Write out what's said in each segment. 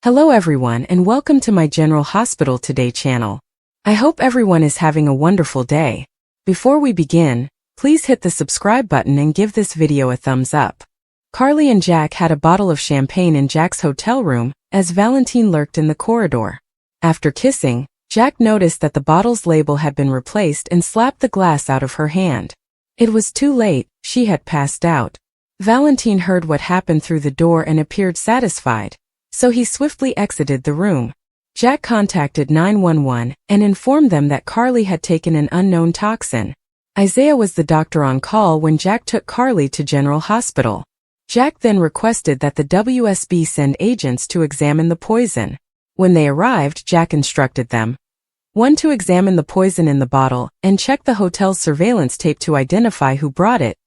Hello everyone and welcome to my General Hospital Today channel. I hope everyone is having a wonderful day. Before we begin, please hit the subscribe button and give this video a thumbs up. Carly and Jack had a bottle of champagne in Jack's hotel room as Valentine lurked in the corridor. After kissing, Jack noticed that the bottle's label had been replaced and slapped the glass out of her hand. It was too late, she had passed out. Valentine heard what happened through the door and appeared satisfied, so he swiftly exited the room. Jack contacted 911 and informed them that Carly had taken an unknown toxin. Isaiah was the doctor on call when Jack took Carly to General Hospital. Jack then requested that the WSB send agents to examine the poison. When they arrived, Jack instructed them: 1. To examine the poison in the bottle and check the hotel's surveillance tape to identify who brought it,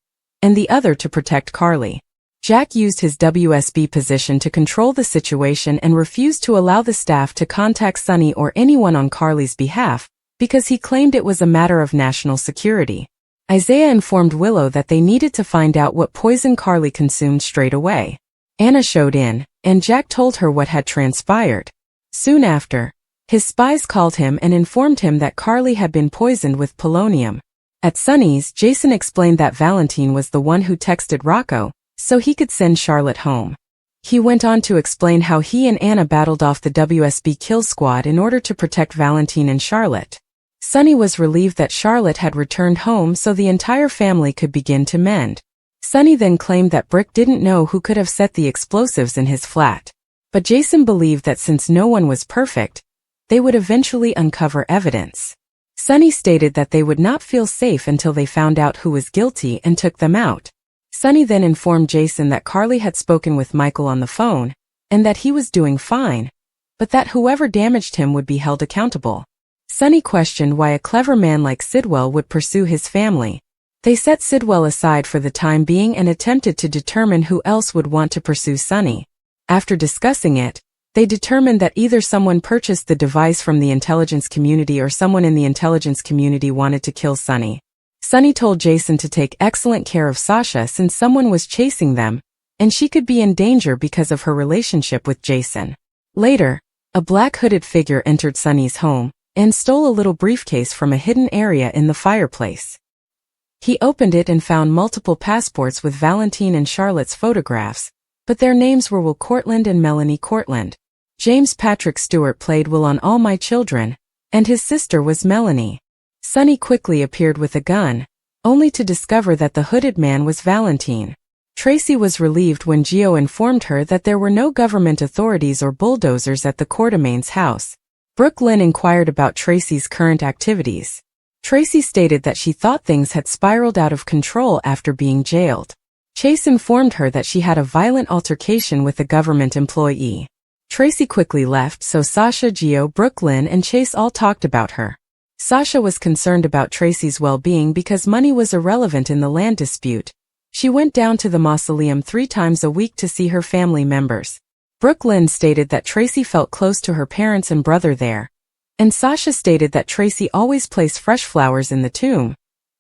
and the other to protect Carly. Jack used his WSB position to control the situation and refused to allow the staff to contact Sunny or anyone on Carly's behalf, because he claimed it was a matter of national security. Isaiah informed Willow that they needed to find out what poison Carly consumed straight away. Anna showed in, and Jack told her what had transpired. Soon after, his spies called him and informed him that Carly had been poisoned with polonium. At Sunny's, Jason explained that Valentine was the one who texted Rocco, so he could send Charlotte home. He went on to explain how he and Anna battled off the WSB kill squad in order to protect Valentine and Charlotte. Sunny was relieved that Charlotte had returned home so the entire family could begin to mend. Sunny then claimed that Brick didn't know who could have set the explosives in his flat. But Jason believed that since no one was perfect, they would eventually uncover evidence. Sunny stated that they would not feel safe until they found out who was guilty and took them out. Sunny then informed Jason that Carly had spoken with Michael on the phone, and that he was doing fine, but that whoever damaged him would be held accountable. Sunny questioned why a clever man like Sidwell would pursue his family. They set Sidwell aside for the time being and attempted to determine who else would want to pursue Sunny. After discussing it, they determined that either someone purchased the device from the intelligence community or someone in the intelligence community wanted to kill Sunny. Sunny told Jason to take excellent care of Sasha since someone was chasing them, and she could be in danger because of her relationship with Jason. Later, a black hooded figure entered Sunny's home and stole a little briefcase from a hidden area in the fireplace. He opened it and found multiple passports with Valentine and Charlotte's photographs, but their names were Will Cortland and Melanie Cortland. James Patrick Stewart played Will on All My Children, and his sister was Melanie. Sunny quickly appeared with a gun, only to discover that the hooded man was Valentine. Tracy was relieved when Gio informed her that there were no government authorities or bulldozers at the Quartermain's house. Brooke Lynn inquired about Tracy's current activities. Tracy stated that she thought things had spiraled out of control after being jailed. Chase informed her that she had a violent altercation with a government employee. Tracy quickly left, so Sasha, Gio, Brooke Lynn, and Chase all talked about her. Sasha was concerned about Tracy's well-being because money was irrelevant in the land dispute. She went down to the mausoleum 3 times a week to see her family members. Brooke Lynn stated that Tracy felt close to her parents and brother there, and Sasha stated that Tracy always placed fresh flowers in the tomb,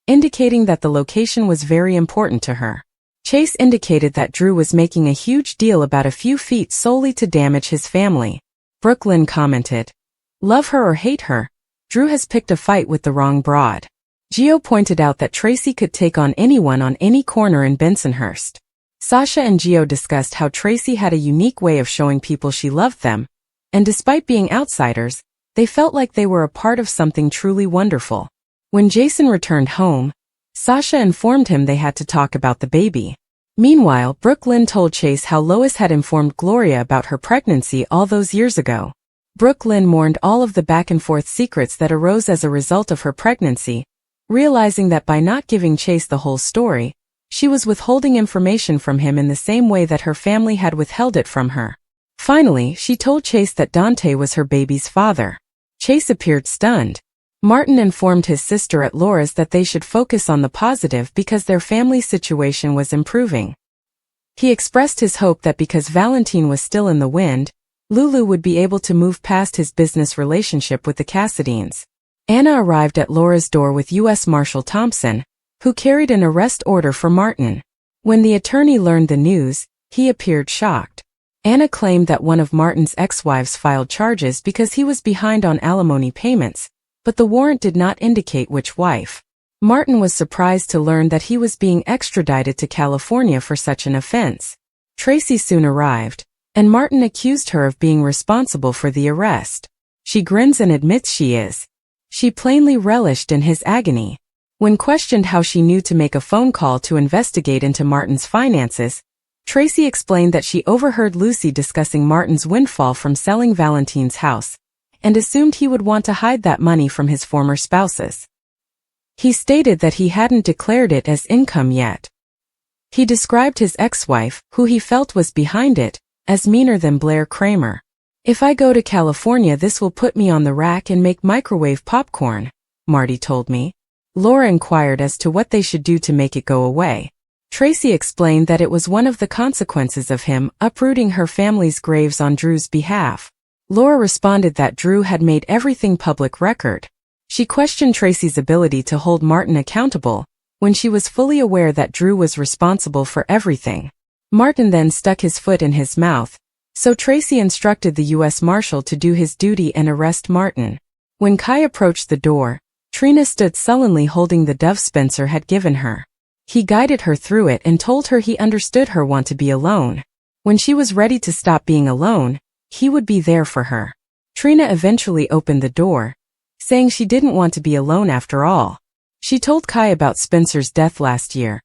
indicating that the location was very important to her. Chase indicated that Drew was making a huge deal about a few feet solely to damage his family. Brooke Lynn commented, "Love her or hate her, Drew has picked a fight with the wrong broad." Gio pointed out that Tracy could take on anyone on any corner in Bensonhurst. Sasha and Gio discussed how Tracy had a unique way of showing people she loved them, and despite being outsiders, they felt like they were a part of something truly wonderful. When Jason returned home, Sasha informed him they had to talk about the baby. Meanwhile, Brooke Lynn told Chase how Lois had informed Gloria about her pregnancy all those years ago. Brooke Lynn mourned all of the back-and-forth secrets that arose as a result of her pregnancy, realizing that by not giving Chase the whole story, she was withholding information from him in the same way that her family had withheld it from her. Finally, she told Chase that Dante was her baby's father. Chase appeared stunned. Martin informed his sister at Laura's that they should focus on the positive because their family situation was improving. He expressed his hope that because Valentine was still in the wind, Lulu would be able to move past his business relationship with the Cassadines. Anna arrived at Laura's door with U.S. Marshal Thompson, who carried an arrest order for Martin. When the attorney learned the news, he appeared shocked. Anna claimed that one of Martin's ex-wives filed charges because he was behind on alimony payments, but the warrant did not indicate which wife. Martin was surprised to learn that he was being extradited to California for such an offense. Tracy soon arrived, and Martin accused her of being responsible for the arrest. She grins and admits she is. She plainly relished in his agony. When questioned how she knew to make a phone call to investigate into Martin's finances, Tracy explained that she overheard Lucy discussing Martin's windfall from selling Valentine's house, and assumed he would want to hide that money from his former spouses. He stated that he hadn't declared it as income yet. He described his ex-wife, who he felt was behind it, as meaner than Blair Kramer. "If I go to California, this will put me on the rack and make microwave popcorn," Marty told me. Laura inquired as to what they should do to make it go away. Tracy explained that it was one of the consequences of him uprooting her family's graves on Drew's behalf. Laura responded that Drew had made everything public record. She questioned Tracy's ability to hold Martin accountable, when she was fully aware that Drew was responsible for everything. Martin then stuck his foot in his mouth, so Tracy instructed the U.S. Marshal to do his duty and arrest Martin. When Kai approached the door, Trina stood sullenly holding the dove Spencer had given her. He guided her through it and told her he understood her want to be alone. When she was ready to stop being alone, he would be there for her. Trina eventually opened the door, saying she didn't want to be alone after all. She told Kai about Spencer's death last year,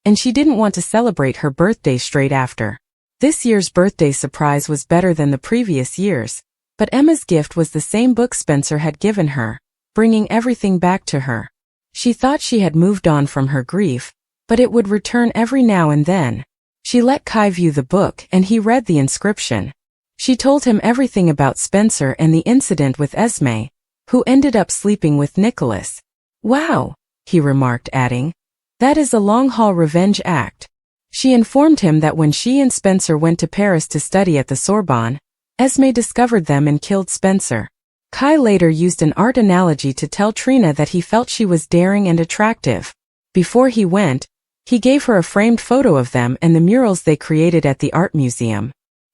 and she didn't want to celebrate her birthday straight after. This year's birthday surprise was better than the previous years, but Emma's gift was the same book Spencer had given her, bringing everything back to her. She thought she had moved on from her grief, but it would return every now and then. She let Kai view the book and he read the inscription. She told him everything about Spencer and the incident with Esme, who ended up sleeping with Nicholas. "Wow," he remarked, adding, "that is a long-haul revenge act." She informed him that when she and Spencer went to Paris to study at the Sorbonne, Esme discovered them and killed Spencer. Kai later used an art analogy to tell Trina that he felt she was daring and attractive. Before he went, he gave her a framed photo of them and the murals they created at the art museum.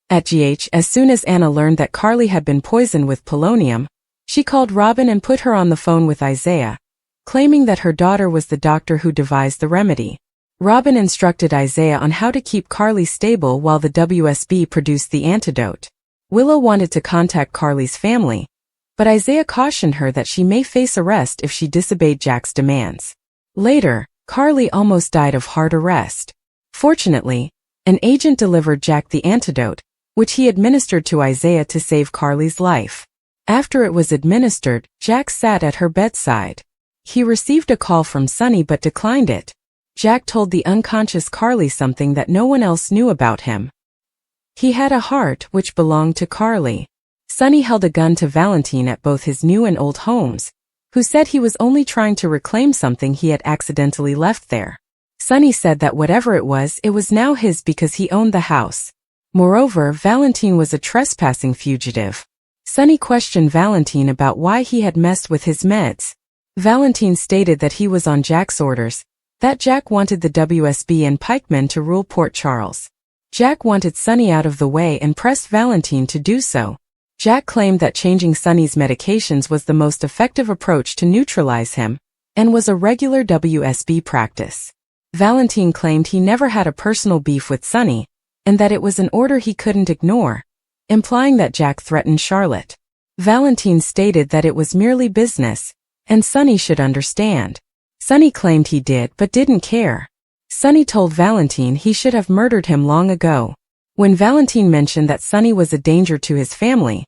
At GH, as soon as Anna learned that Carly had been poisoned with polonium, she called Robin and put her on the phone with Isaiah, claiming that her daughter was the doctor who devised the remedy. Robin instructed Isaiah on how to keep Carly stable while the WSB produced the antidote. Willow wanted to contact Carly's family, but Isaiah cautioned her that she may face arrest if she disobeyed Jack's demands. Later, Carly almost died of heart arrest. Fortunately, an agent delivered Jack the antidote, which he administered to Isaiah to save Carly's life. After it was administered, Jack sat at her bedside. He received a call from Sunny but declined it. Jack told the unconscious Carly something that no one else knew about him. He had a heart which belonged to Carly. Sunny held a gun to Valentine at both his new and old homes, who said he was only trying to reclaim something he had accidentally left there. Sunny said that whatever it was now his because he owned the house. Moreover, Valentine was a trespassing fugitive. Sunny questioned Valentine about why he had messed with his meds. Valentine stated that he was on Jack's orders, that Jack wanted the WSB and pikemen to rule Port Charles. Jack wanted Sunny out of the way and pressed Valentine to do so. Jack claimed that changing Sunny's medications was the most effective approach to neutralize him, and was a regular WSB practice. Valentine claimed he never had a personal beef with Sunny, and that it was an order he couldn't ignore, implying that Jack threatened Charlotte. Valentine stated that it was merely business, and Sunny should understand. Sunny claimed he did but didn't care. Sunny told Valentine he should have murdered him long ago. When Valentine mentioned that Sunny was a danger to his family,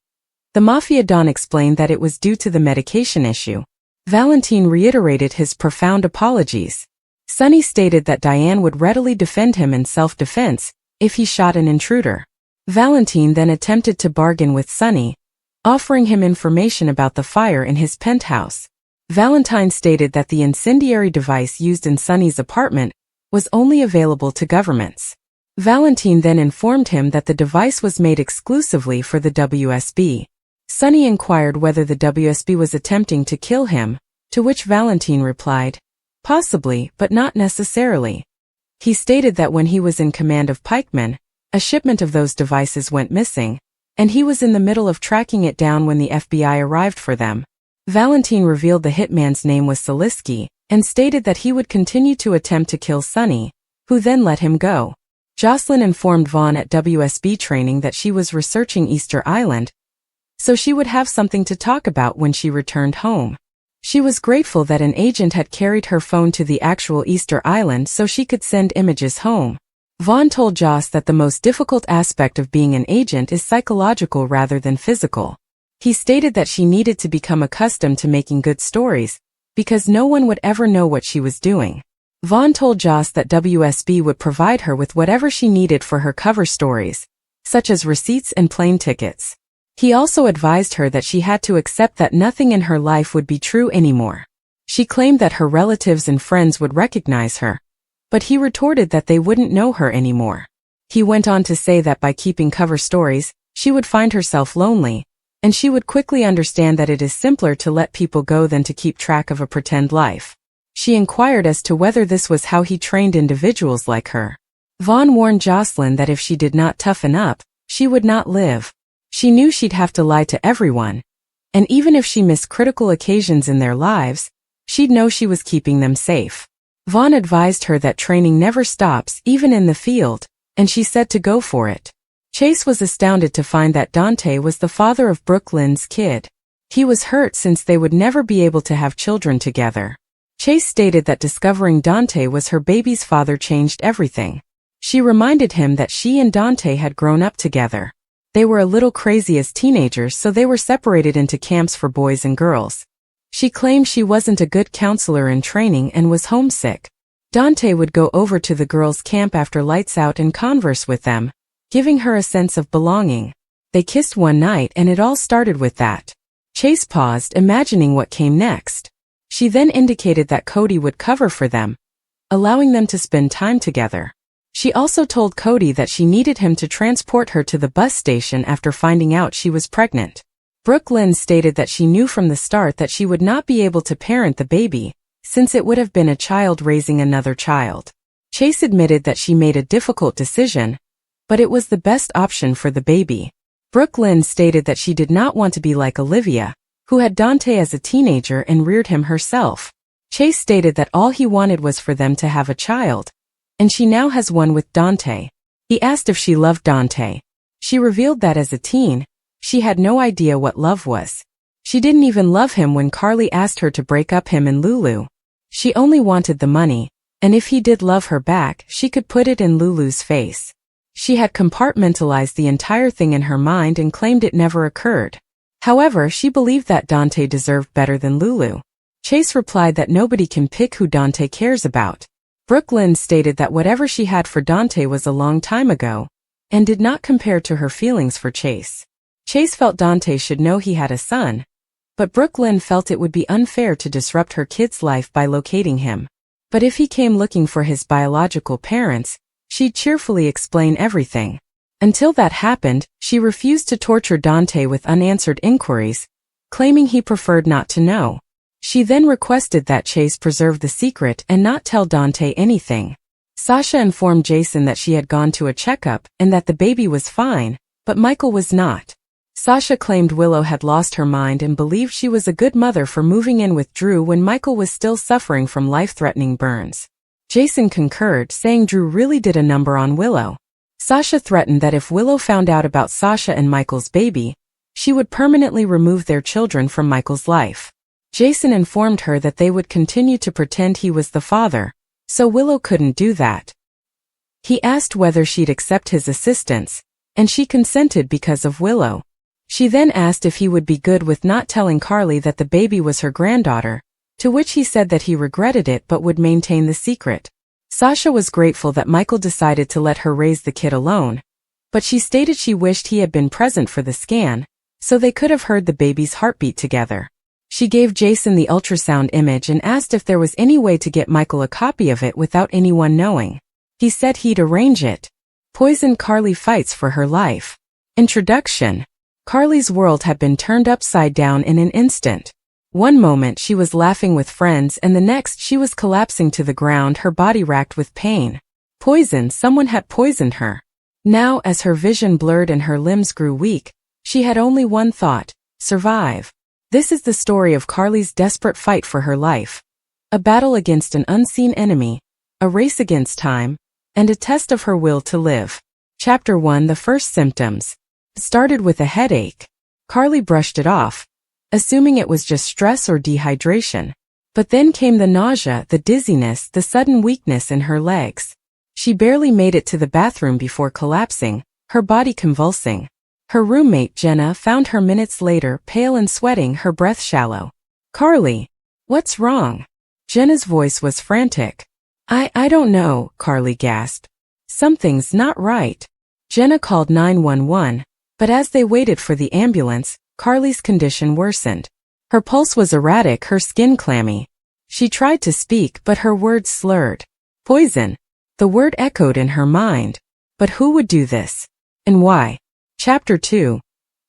the Mafia Don explained that it was due to the medication issue. Valentine reiterated his profound apologies. Sunny stated that Diane would readily defend him in self-defense if he shot an intruder. Valentine then attempted to bargain with Sunny, offering him information about the fire in his penthouse. Valentine stated that the incendiary device used in Sunny's apartment was only available to governments. Valentine then informed him that the device was made exclusively for the WSB. Sunny inquired whether the WSB was attempting to kill him, to which Valentine replied, "Possibly, but not necessarily." He stated that when he was in command of pikemen, A shipment of those devices went missing, and he was in the middle of tracking it down when the FBI arrived for them. Valentine revealed the hitman's name was Salisky, and stated that he would continue to attempt to kill Sonny, who then let him go. Jocelyn informed Vaughn at WSB training that she was researching Easter Island, so she would have something to talk about when she returned home. She was grateful that an agent had carried her phone to the actual Easter Island so she could send images home. Vaughn told Joss that the most difficult aspect of being an agent is psychological rather than physical. He stated that she needed to become accustomed to making good stories, because no one would ever know what she was doing. Vaughn told Joss that WSB would provide her with whatever she needed for her cover stories, such as receipts and plane tickets. He also advised her that she had to accept that nothing in her life would be true anymore. She claimed that her relatives and friends would recognize her, but he retorted that they wouldn't know her anymore. He went on to say that by keeping cover stories, she would find herself lonely, and she would quickly understand that it is simpler to let people go than to keep track of a pretend life. She inquired as to whether this was how he trained individuals like her. Vaughn warned Jocelyn that if she did not toughen up, she would not live. She knew she'd have to lie to everyone, and even if she missed critical occasions in their lives, she'd know she was keeping them safe. Vaughn advised her that training never stops, even in the field, and she said to go for it. Chase was astounded to find that Dante was the father of Brooke Lynn's kid. He was hurt since they would never be able to have children together. Chase stated that discovering Dante was her baby's father changed everything. She reminded him that she and Dante had grown up together. They were a little crazy as teenagers, so they were separated into camps for boys and girls. She claimed she wasn't a good counselor in training and was homesick. Dante would go over to the girls' camp after lights out and converse with them, giving her a sense of belonging. They kissed one night and it all started with that. Chase paused, imagining what came next. She then indicated that Cody would cover for them, allowing them to spend time together. She also told Cody that she needed him to transport her to the bus station after finding out she was pregnant. Brooke Lynn stated that she knew from the start that she would not be able to parent the baby, since it would have been a child raising another child. Chase admitted that she made a difficult decision, but it was the best option for the baby. Brooke Lynn stated that she did not want to be like Olivia, who had Dante as a teenager and reared him herself. Chase stated that all he wanted was for them to have a child, and she now has one with Dante. He asked if she loved Dante. She revealed that as a teen, she had no idea what love was. She didn't even love him when Carly asked her to break up him and Lulu. She only wanted the money, and if he did love her back, she could put it in Lulu's face. She had compartmentalized the entire thing in her mind and claimed it never occurred. However, she believed that Dante deserved better than Lulu. Chase replied that nobody can pick who Dante cares about. Brooke Lynn stated that whatever she had for Dante was a long time ago, and did not compare to her feelings for Chase. Chase felt Dante should know he had a son, but Brooke Lynn felt it would be unfair to disrupt her kid's life by locating him. But if he came looking for his biological parents, she'd cheerfully explain everything. Until that happened, she refused to torture Dante with unanswered inquiries, claiming he preferred not to know. She then requested that Chase preserve the secret and not tell Dante anything. Sasha informed Jason that she had gone to a checkup and that the baby was fine, but Michael was not. Sasha claimed Willow had lost her mind and believed she was a good mother for moving in with Drew when Michael was still suffering from life-threatening burns. Jason concurred, saying Drew really did a number on Willow. Sasha threatened that if Willow found out about Sasha and Michael's baby, she would permanently remove their children from Michael's life. Jason informed her that they would continue to pretend he was the father, so Willow couldn't do that. He asked whether she'd accept his assistance, and she consented because of Willow. She then asked if he would be good with not telling Carly that the baby was her granddaughter, to which he said that he regretted it but would maintain the secret. Sasha was grateful that Michael decided to let her raise the kid alone, but she stated she wished he had been present for the scan, so they could have heard the baby's heartbeat together. She gave Jason the ultrasound image and asked if there was any way to get Michael a copy of it without anyone knowing. He said he'd arrange it. Poison Carly fights for her life. Introduction. Carly's world had been turned upside down in an instant. One moment she was laughing with friends and the next she was collapsing to the ground, her body racked with pain. Poison, someone had poisoned her. Now, as her vision blurred and her limbs grew weak, she had only one thought: survive. This is the story of Carly's desperate fight for her life. A battle against an unseen enemy, a race against time, and a test of her will to live. Chapter 1: The first symptoms. It started with a headache. Carly brushed it off, assuming it was just stress or dehydration. But then came the nausea, the dizziness, the sudden weakness in her legs. She barely made it to the bathroom before collapsing, her body convulsing. Her roommate, Jenna, found her minutes later, pale and sweating, her breath shallow. "Carly, what's wrong?" Jenna's voice was frantic. I don't know," Carly gasped. "Something's not right." Jenna called 911, but as they waited for the ambulance, Carly's condition worsened. Her pulse was erratic, her skin clammy. She tried to speak, but her words slurred. Poison. The word echoed in her mind. But who would do this? And why? Chapter 2.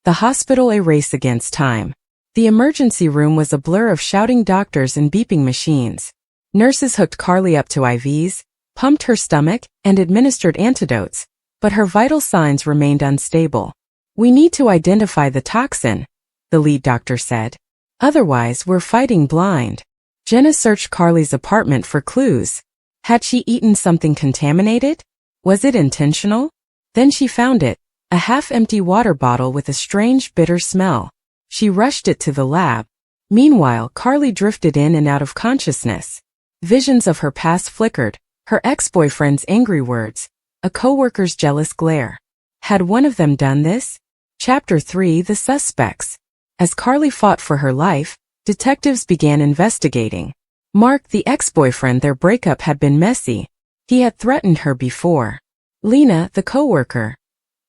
The hospital: a race against time. The emergency room was a blur of shouting doctors and beeping machines. Nurses hooked Carly up to IVs, pumped her stomach, and administered antidotes, but her vital signs remained unstable. "We need to identify the toxin," the lead doctor said. "Otherwise, we're fighting blind." Jenna searched Carly's apartment for clues. Had she eaten something contaminated? Was it intentional? Then she found it, a half-empty water bottle with a strange, bitter smell. She rushed it to the lab. Meanwhile, Carly drifted in and out of consciousness. Visions of her past flickered, her ex-boyfriend's angry words, a coworker's jealous glare. Had one of them done this? Chapter 3: The suspects. As Carly fought for her life, detectives began investigating. Mark, the ex-boyfriend, their breakup had been messy. He had threatened her before. Lena, the coworker.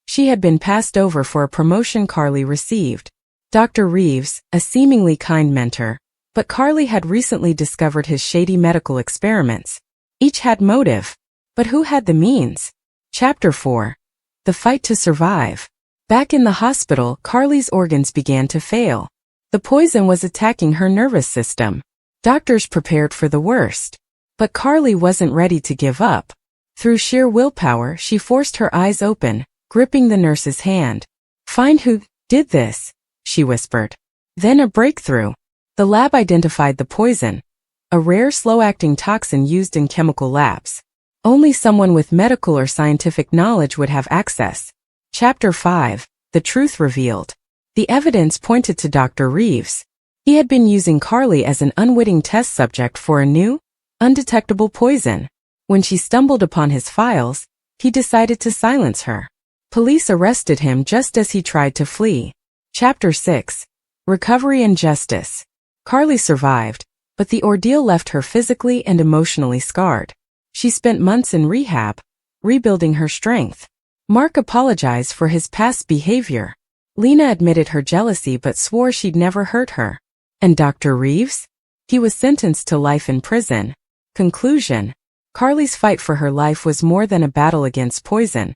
She had been passed over for a promotion Carly received. Dr. Reeves, a seemingly kind mentor, but Carly had recently discovered his shady medical experiments. Each had motive. But who had the means? Chapter 4. The fight to survive. Back in the hospital, Carly's organs began to fail. The poison was attacking her nervous system. Doctors prepared for the worst. But Carly wasn't ready to give up. Through sheer willpower, she forced her eyes open, gripping the nurse's hand. "Find who did this," she whispered. Then a breakthrough. The lab identified the poison, a rare slow-acting toxin used in chemical labs. Only someone with medical or scientific knowledge would have access. Chapter 5. The truth revealed. The evidence pointed to Dr. Reeves. He had been using Carly as an unwitting test subject for a new, undetectable poison. When she stumbled upon his files, he decided to silence her. Police arrested him just as he tried to flee. Chapter 6. Recovery and justice. Carly survived, but the ordeal left her physically and emotionally scarred. She spent months in rehab, rebuilding her strength. Mark apologized for his past behavior. Lena admitted her jealousy but swore she'd never hurt her. And Dr. Reeves? He was sentenced to life in prison. Conclusion. Carly's fight for her life was more than a battle against poison.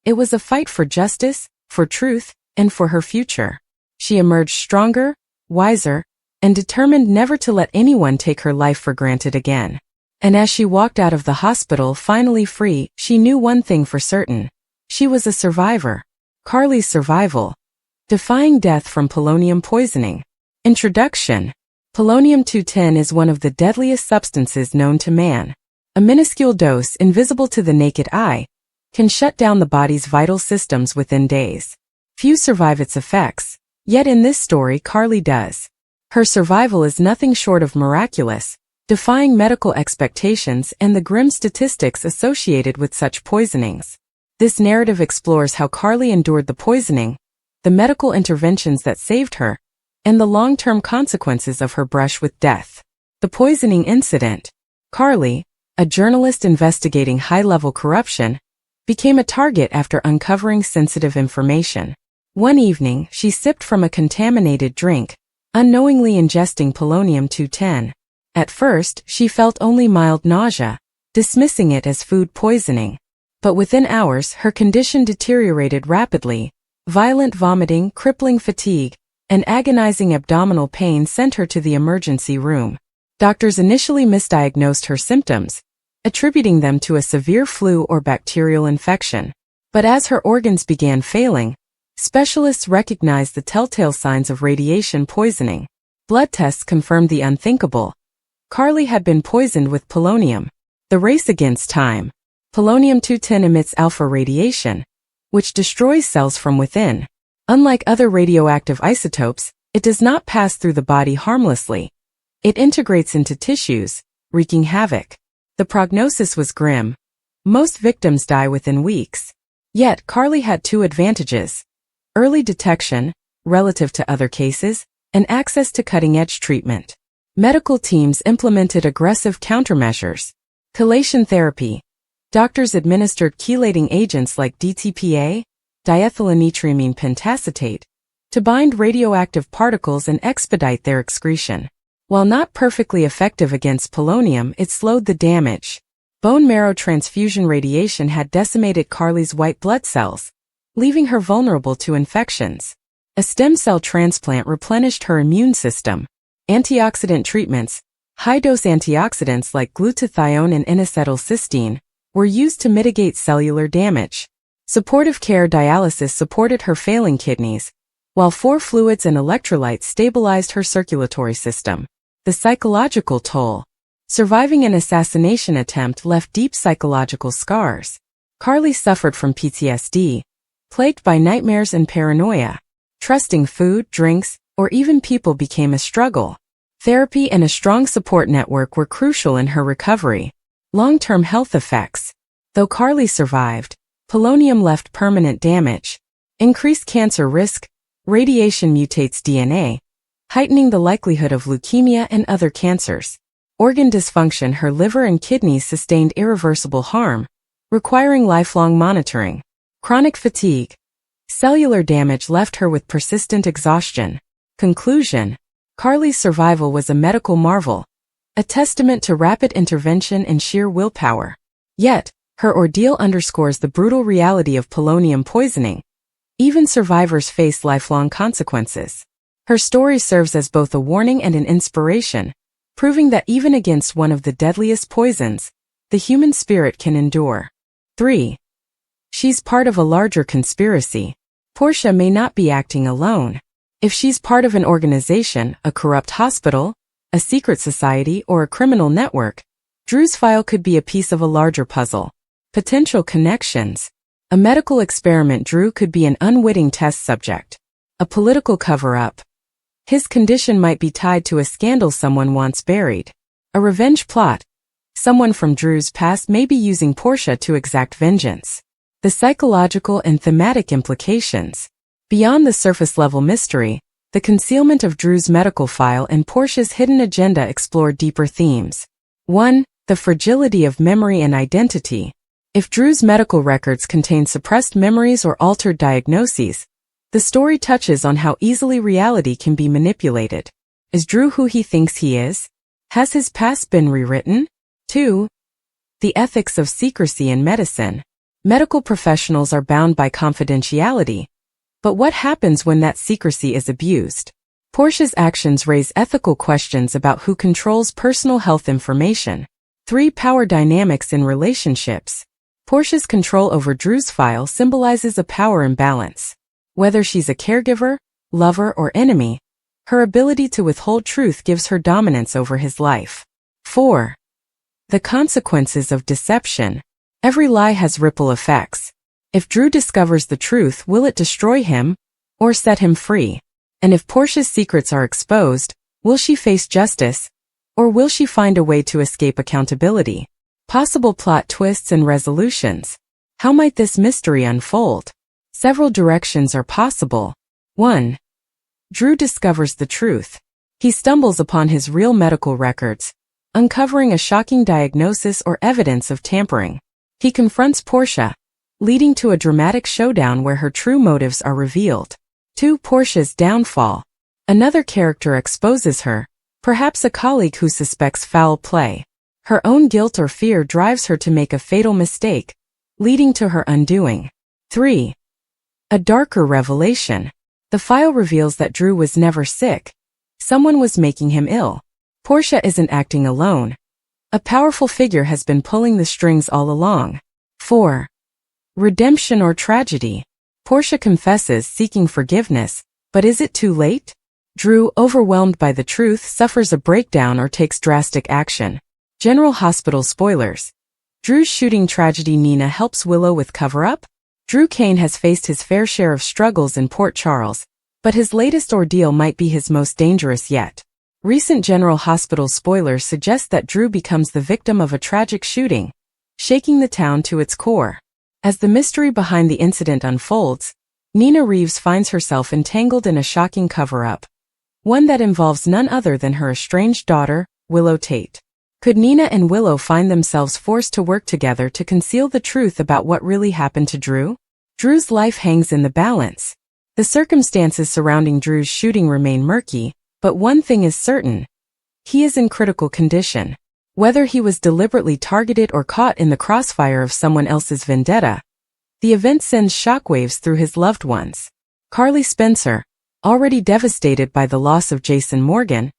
It was a fight for justice, for truth, and for her future. She emerged stronger, wiser, and determined never to let anyone take her life for granted again. And as she walked out of the hospital finally free, she knew one thing for certain. She was a survivor. Carly's survival. Defying death from polonium poisoning. Introduction. Polonium-210 is one of the deadliest substances known to man. A minuscule dose, invisible to the naked eye, can shut down the body's vital systems within days. Few survive its effects, yet in this story Carly does. Her survival is nothing short of miraculous, defying medical expectations and the grim statistics associated with such poisonings. This narrative explores how Carly endured the poisoning, the medical interventions that saved her, and the long-term consequences of her brush with death. The poisoning incident. Carly, a journalist investigating high-level corruption, became a target after uncovering sensitive information. One evening, she sipped from a contaminated drink, unknowingly ingesting polonium-210. At first, she felt only mild nausea, dismissing it as food poisoning. But within hours, her condition deteriorated rapidly. Violent vomiting, crippling fatigue, and agonizing abdominal pain sent her to the emergency room. Doctors initially misdiagnosed her symptoms, attributing them to a severe flu or bacterial infection. But as her organs began failing, specialists recognized the telltale signs of radiation poisoning. Blood tests confirmed the unthinkable. Carly had been poisoned with polonium. The race against time. Polonium-210 emits alpha radiation, which destroys cells from within. Unlike other radioactive isotopes, it does not pass through the body harmlessly. It integrates into tissues, wreaking havoc. The prognosis was grim. Most victims die within weeks. Yet, Carly had two advantages: early detection, relative to other cases, and access to cutting-edge treatment. Medical teams implemented aggressive countermeasures. Chelation therapy. Doctors administered chelating agents like DTPA, diethylenytriamine pentacetate, to bind radioactive particles and expedite their excretion. While not perfectly effective against polonium, it slowed the damage. Bone marrow transfusion radiation had decimated Carly's white blood cells, leaving her vulnerable to infections. A stem cell transplant replenished her immune system. Antioxidant treatments, high-dose antioxidants like glutathione and N-acetylcysteine, were used to mitigate cellular damage. Supportive care dialysis supported her failing kidneys, while 4 fluids and electrolytes stabilized her circulatory system. The psychological toll. Surviving an assassination attempt left deep psychological scars. Carly suffered from PTSD, plagued by nightmares and paranoia. Trusting food, drinks, or even people became a struggle. Therapy and a strong support network were crucial in her recovery. Long-term health effects. Though Carly survived, polonium left permanent damage. Increased cancer risk. Radiation mutates DNA, heightening the likelihood of leukemia and other cancers. Organ dysfunction. Her liver and kidneys sustained irreversible harm, requiring lifelong monitoring. Chronic fatigue. Cellular damage left her with persistent exhaustion. Conclusion. Carly's survival was a medical marvel, a testament to rapid intervention and sheer willpower. Yet, her ordeal underscores the brutal reality of polonium poisoning. Even survivors face lifelong consequences. Her story serves as both a warning and an inspiration, proving that even against one of the deadliest poisons, the human spirit can endure. 3. She's part of a larger conspiracy. Portia may not be acting alone. If she's part of an organization, a corrupt hospital, a secret society, or a criminal network, Drew's file could be a piece of a larger puzzle. Potential connections. A medical experiment. Drew could be an unwitting test subject. A political cover-up. His condition might be tied to a scandal someone wants buried. A revenge plot. Someone from Drew's past may be using Portia to exact vengeance. The psychological and thematic implications. Beyond the surface-level mystery, the concealment of Drew's medical file and Portia's hidden agenda explore deeper themes. 1. The fragility of memory and identity. If Drew's medical records contain suppressed memories or altered diagnoses, the story touches on how easily reality can be manipulated. Is Drew who he thinks he is? Has his past been rewritten? 2. The ethics of secrecy in medicine. Medical professionals are bound by confidentiality. But what happens when that secrecy is abused? Portia's actions raise ethical questions about who controls personal health information. 3. Power dynamics in relationships. Portia's control over Drew's file symbolizes a power imbalance. Whether she's a caregiver, lover, or enemy, her ability to withhold truth gives her dominance over his life. 4. The consequences of deception. Every lie has ripple effects. If Drew discovers the truth, will it destroy him or set him free? And if Portia's secrets are exposed, will she face justice or will she find a way to escape accountability? Possible plot twists and resolutions. How might this mystery unfold? Several directions are possible. 1. Drew discovers the truth. He stumbles upon his real medical records, uncovering a shocking diagnosis or evidence of tampering. He confronts Portia, leading to a dramatic showdown where her true motives are revealed. 2. Portia's downfall. Another character exposes her, perhaps a colleague who suspects foul play. Her own guilt or fear drives her to make a fatal mistake, leading to her undoing. 3. A darker revelation. The file reveals that Drew was never sick. Someone was making him ill. Portia isn't acting alone. A powerful figure has been pulling the strings all along. 4. Redemption or tragedy? Portia confesses, seeking forgiveness, but is it too late? Drew, overwhelmed by the truth, suffers a breakdown or takes drastic action. General Hospital spoilers. Drew's shooting tragedy. Nina helps Willow with cover-up? Drew Kane has faced his fair share of struggles in Port Charles, but his latest ordeal might be his most dangerous yet. Recent General Hospital spoilers suggest that Drew becomes the victim of a tragic shooting, shaking the town to its core. As the mystery behind the incident unfolds, Nina Reeves finds herself entangled in a shocking cover-up, one that involves none other than her estranged daughter, Willow Tate. Could Nina and Willow find themselves forced to work together to conceal the truth about what really happened to Drew? Drew's life hangs in the balance. The circumstances surrounding Drew's shooting remain murky, but one thing is certain. He is in critical condition. Whether he was deliberately targeted or caught in the crossfire of someone else's vendetta, the event sends shockwaves through his loved ones. Carly Spencer, already devastated by the loss of Jason Morgan,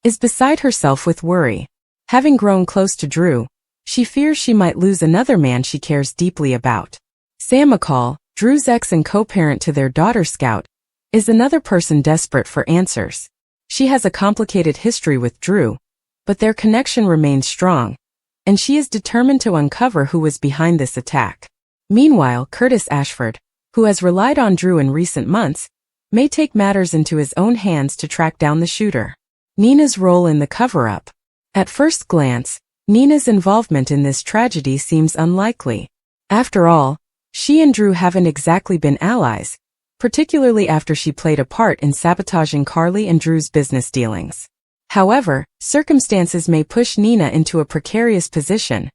is beside herself with worry. Having grown close to Drew, she fears she might lose another man she cares deeply about. Sam McCall, Drew's ex and co-parent to their daughter Scout, is another person desperate for answers. She has a complicated history with Drew, but their connection remains strong, and she is determined to uncover who was behind this attack. Meanwhile, Curtis Ashford, who has relied on Drew in recent months, may take matters into his own hands to track down the shooter. Nina's role in the cover-up. At first glance, Nina's involvement in this tragedy seems unlikely. After all, she and Drew haven't exactly been allies, particularly after she played a part in sabotaging Carly and Drew's business dealings. However, circumstances may push Nina into a precarious position,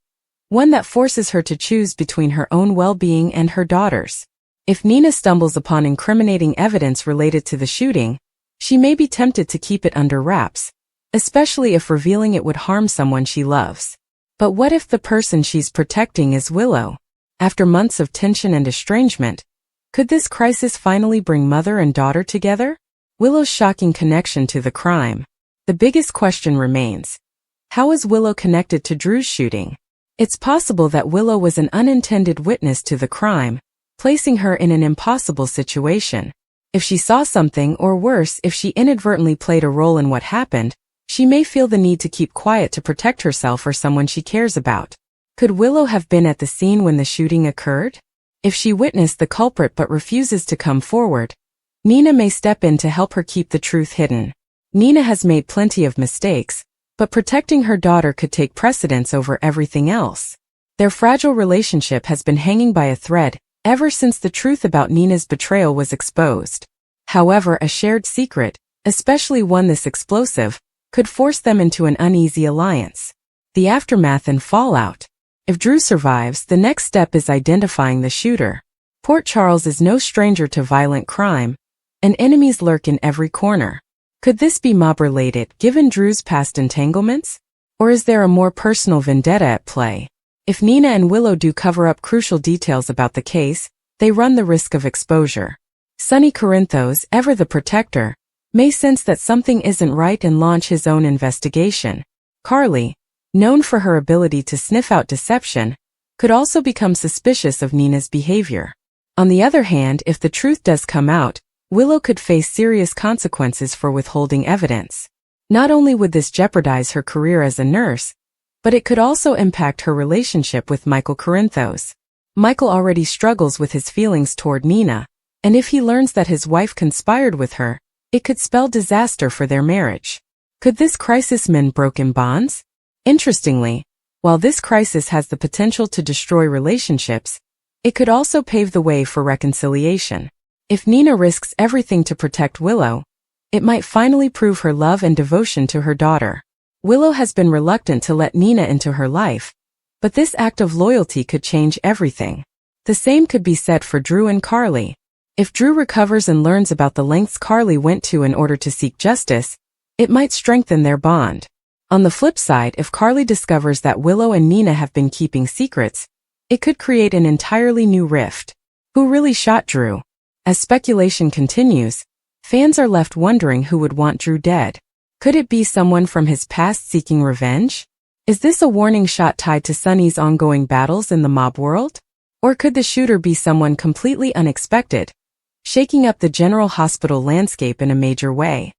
one that forces her to choose between her own well-being and her daughter's. If Nina stumbles upon incriminating evidence related to the shooting, she may be tempted to keep it under wraps, especially if revealing it would harm someone she loves. But what if the person she's protecting is Willow? After months of tension and estrangement, could this crisis finally bring mother and daughter together? Willow's shocking connection to the crime. The biggest question remains: how is Willow connected to Drew's shooting? It's possible that Willow was an unintended witness to the crime, placing her in an impossible situation. If she saw something, or worse, if she inadvertently played a role in what happened, she may feel the need to keep quiet to protect herself or someone she cares about. Could Willow have been at the scene when the shooting occurred? If she witnessed the culprit but refuses to come forward, Nina may step in to help her keep the truth hidden. Nina has made plenty of mistakes, but protecting her daughter could take precedence over everything else. Their fragile relationship has been hanging by a thread ever since the truth about Nina's betrayal was exposed. However, a shared secret, especially one this explosive, could force them into an uneasy alliance. The aftermath and fallout. If Drew survives, the next step is identifying the shooter. Port Charles is no stranger to violent crime, and enemies lurk in every corner. Could this be mob-related, given Drew's past entanglements? Or is there a more personal vendetta at play? If Nina and Willow do cover up crucial details about the case, they run the risk of exposure. Sonny Corinthos, ever the protector, may sense that something isn't right and launch his own investigation. Carly, known for her ability to sniff out deception, could also become suspicious of Nina's behavior. On the other hand, if the truth does come out, Willow could face serious consequences for withholding evidence. Not only would this jeopardize her career as a nurse, but it could also impact her relationship with Michael Corinthos. Michael already struggles with his feelings toward Nina, and if he learns that his wife conspired with her, it could spell disaster for their marriage. Could this crisis mend broken bonds? Interestingly, while this crisis has the potential to destroy relationships, it could also pave the way for reconciliation. If Nina risks everything to protect Willow, it might finally prove her love and devotion to her daughter. Willow has been reluctant to let Nina into her life, but this act of loyalty could change everything. The same could be said for Drew and Carly. If Drew recovers and learns about the lengths Carly went to in order to seek justice, it might strengthen their bond. On the flip side, if Carly discovers that Willow and Nina have been keeping secrets, it could create an entirely new rift. Who really shot Drew? As speculation continues, fans are left wondering who would want Drew dead. Could it be someone from his past seeking revenge? Is this a warning shot tied to Sonny's ongoing battles in the mob world? Or could the shooter be someone completely unexpected, shaking up the general hospital landscape in a major way?